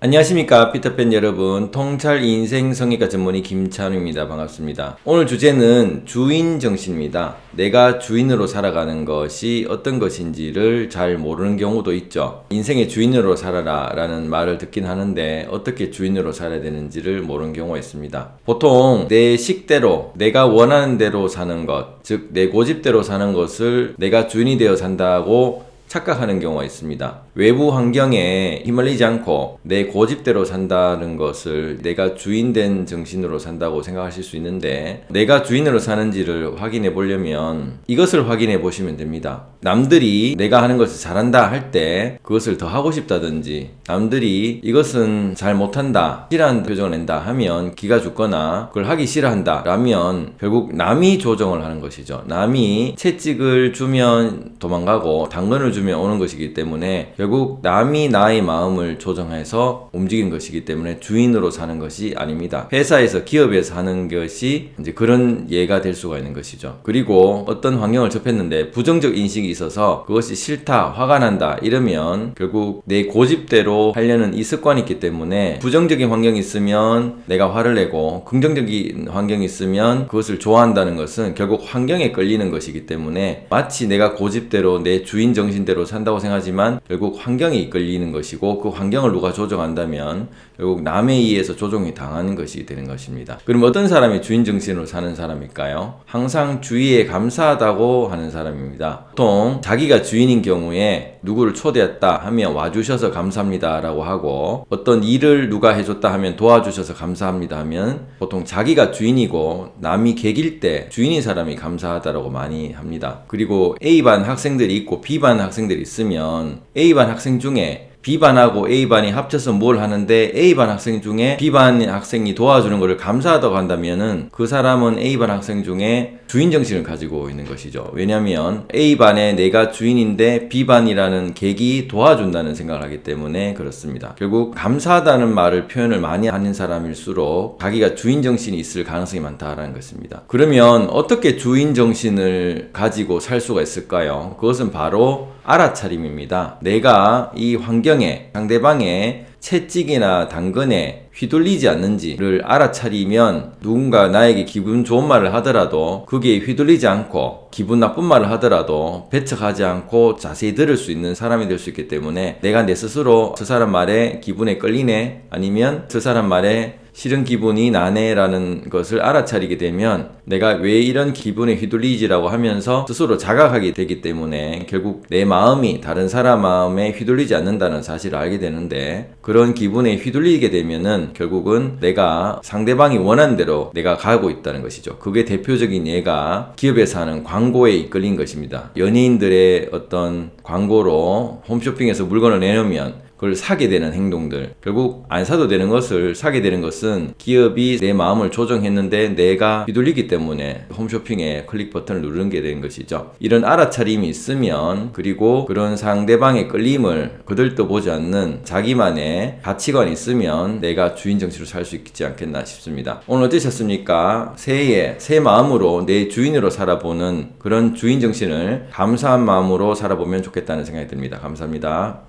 안녕하십니까 피터팬 여러분, 통찰 인생 성의과 전문의 김찬우입니다. 반갑습니다. 오늘 주제는 주인 정신입니다. 내가 주인으로 살아가는 것이 어떤 것인지를 잘 모르는 경우도 있죠. 인생의 주인으로 살아라 라는 말을 듣긴 하는데 어떻게 주인으로 살아야 되는지를 모르는 경우가 있습니다. 보통 내 식대로 내가 원하는 대로 사는 것, 즉 내 고집대로 사는 것을 내가 주인이 되어 산다고 착각하는 경우가 있습니다. 외부 환경에 휘말리지 않고 내 고집대로 산다는 것을 내가 주인된 정신으로 산다고 생각하실 수 있는데, 내가 주인으로 사는지를 확인해 보려면 이것을 확인해 보시면 됩니다. 남들이 내가 하는 것을 잘한다 할 때 그것을 더 하고 싶다든지, 남들이 이것은 잘 못한다, 싫어하는 표정을 낸다 하면 기가 죽거나 그걸 하기 싫어한다 라면 결국 남이 조정을 하는 것이죠. 남이 채찍을 주면 도망가고 당근을 주면 오는 것이기 때문에 결국 남이 나의 마음을 조정해서 움직이는 것이기 때문에 주인으로 사는 것이 아닙니다. 회사에서, 기업에서 하는 것이 이제 그런 예가 될 수가 있는 것이죠. 그리고 어떤 환경을 접했는데 부정적 인식이 있어서 그것이 싫다, 화가 난다 이러면 결국 내 고집대로 하려는 이 습관이 있기 때문에, 부정적인 환경이 있으면 내가 화를 내고 긍정적인 환경이 있으면 그것을 좋아한다는 것은 결국 환경에 끌리는 것이기 때문에, 마치 내가 고집대로 내 주인 정신대로 산다고 생각하지만 결국 환경에 이끌리는 것이고, 그 환경을 누가 조정한다면 결국 남에 의해서 조종이 당하는 것이 되는 것입니다. 그럼 어떤 사람이 주인 정신으로 사는 사람일까요? 항상 주위에 감사하다고 하는 사람입니다. 보통 자기가 주인인 경우에 누구를 초대했다 하면 와주셔서 감사합니다 라고 하고, 어떤 일을 누가 해줬다 하면 도와주셔서 감사합니다 하면 보통 자기가 주인이고 남이 객일 때 주인인 사람이 감사하다라고 많이 합니다. 그리고 A반 학생들이 있고 B반 학생들이 있으면 A반 학생 중에 B반하고 A반이 합쳐서 뭘 하는데 A반 학생 중에 B반 학생이 도와주는 것을 감사하다고 한다면은 그 사람은 A반 학생 중에 주인정신을 가지고 있는 것이죠. 왜냐하면 A반에 내가 주인인데 B반이라는 객이 도와준다는 생각을 하기 때문에 그렇습니다. 결국 감사하다는 말을 표현을 많이 하는 사람일수록 자기가 주인정신이 있을 가능성이 많다라는 것입니다. 그러면 어떻게 주인정신을 가지고 살 수가 있을까요? 그것은 바로 알아차림입니다. 내가 이 환경에, 상대방의 채찍이나 당근에 휘둘리지 않는지를 알아차리면, 누군가 나에게 기분 좋은 말을 하더라도 그게 휘둘리지 않고 기분 나쁜 말을 하더라도 배척하지 않고 자세히 들을 수 있는 사람이 될 수 있기 때문에, 내가 내 스스로 저 사람 말에 기분에 끌리네, 아니면 저 사람 말에 싫은 기분이 나네 라는 것을 알아차리게 되면 내가 왜 이런 기분에 휘둘리지라고 하면서 스스로 자각하게 되기 때문에 결국 내 마음이 다른 사람 마음에 휘둘리지 않는다는 사실을 알게 되는데, 그런 기분에 휘둘리게 되면은 결국은 내가 상대방이 원하는 대로 내가 가고 있다는 것이죠. 그게 대표적인 예가 기업에서 하는 광고에 이끌린 것입니다. 연예인들의 어떤 광고로 홈쇼핑에서 물건을 내놓으면 그걸 사게 되는 행동들, 결국 안 사도 되는 것을 사게 되는 것은 기업이 내 마음을 조정했는데 내가 휘둘리기 때문에 홈쇼핑에 클릭 버튼을 누르는 게 된 것이죠. 이런 알아차림이 있으면, 그리고 그런 상대방의 끌림을 그들도 보지 않는 자기만의 가치관이 있으면 내가 주인 정신으로 살 수 있지 않겠나 싶습니다. 오늘 어떠셨습니까? 새해에 새 마음으로 내 주인으로 살아보는 그런 주인 정신을 감사한 마음으로 살아보면 좋겠다는 생각이 듭니다. 감사합니다.